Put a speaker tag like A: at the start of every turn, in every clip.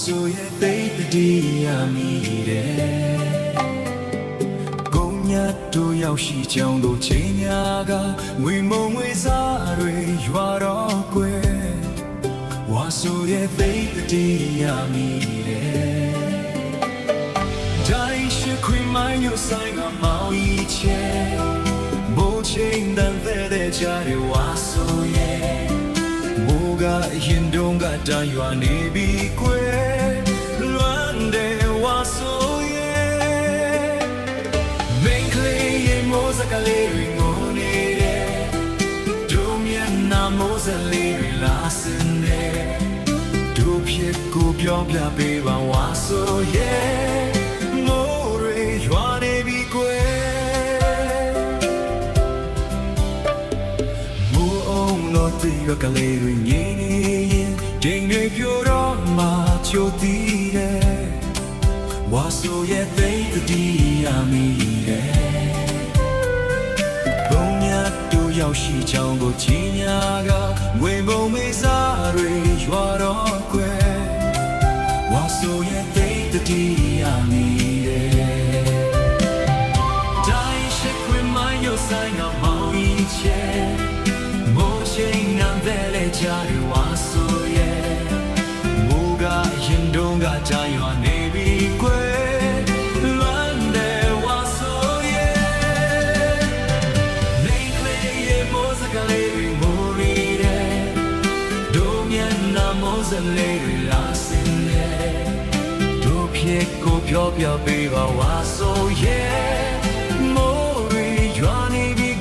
A: ဆိုရဲ့သိတဲ့တရားမိတယ်ကိုညတ်တို့ရောက်ရှိကြောင်းတို့ချိန်များကငွေမုံငွေစားတွေရွာတော့ကွယ်ဝါဆိုရဲ့သိတဲ့တရားမိတယ်တိုင်းရှိခွေမိုင်းကိုဆိုင်ကမောင်ဤချေမိုးချိန်တန်တဲ့ကြားတွေဝါဆိုရဲ့မိုးကရင်တုံးကတန်ရွာနေပြီကွယ်လွမ်းတယ်ဝါဆိုရဲ့မိန်ကလေးရဲ့မိုးစကလေးတွေငိုနေတယ်ဒုမျက်နှာမိုးစလေးတွေလာစင်နေဒုဖြစ်ကိုပြောပြပေးပါဝါဆိုရဲ့မိုးတွေရွာနေပြီကွယ်ဒီကကလေးတွေငြိမ်နေရင်ဒိန်တွေပြိုတော့မှချိုတီးတယ်ဝါဆိုရဲ့သိတဲ့တရားမိတယ်ဘုံမြတ်တို့ရောက်ရှိချောင်းကိုကြီးညာကငွေမုံမေးစားတွေရွာတော့ကွယ်ဝါဆိုရဲ့သိတဲ့တရားမိတယ်တိုင်းရှိခွေမိုင်းရောဆိုင်ကမောင်ကြီးချဲချိန်နံပဲလေချာရဝါဆိုရဲ့မူကရင်တုံးကကြာရွာနေပြီကွယ်လွမ်းတယ်ဝါဆိုရဲ့နေကလေးရဲ့မိုးစကလေးတွေမိုးရီတယ်ဒုမျက်နှာမိုးစလေးတွေလာစင်တယ်ဒုဖြစ်ကိုပြောပြပေးပါဝါဆိုရဲ့မိုးရီရွာနေပြီ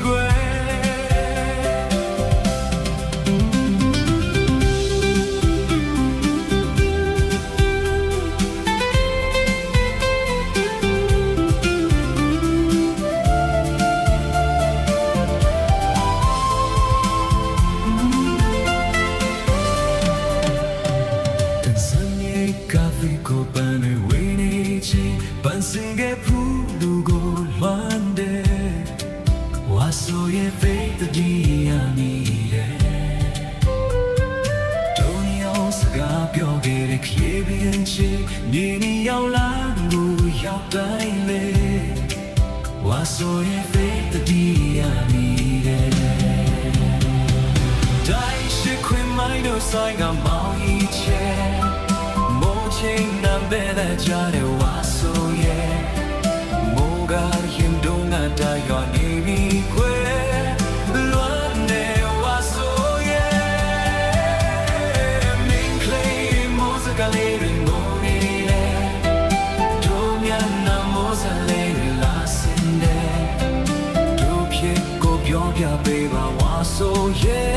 A: ကိုပန်းတွေဝေးနေချင်းပန်းစင်ကဖူးလူကိုလွမ်းတယ်ဝါဆိုရဲ့ဖိတ်တဲ့တရားမိတယ်ဒုညောင်းစကားပြောခဲ့တဲ့ခေပင်ချီနေနေရောက်လာလူရောက်တိုင်းလေဝါဆိုရဲ့ဖိတ်တဲ့တရားမိတယ်တိုင်းရှိခွေမိုင်းတို့ဆိုင်ကမောင်ကြီးချဲချိန်နံပဲတဲ့ကြားတဲ့ဝါဆိုရဲ့မိုးကရင်တုံးကတရွာနေပြီခွဲလွမ်းနေဝါဆိုရဲ့မင်းကလေးမိုးစကလေးတွေငိုနေလေတို့မြတ်နာမိုးစလေးတွေလာစင်တယ်တို့ဖြစ်ကိုပြောပြပေးပါဝါဆိုရဲ့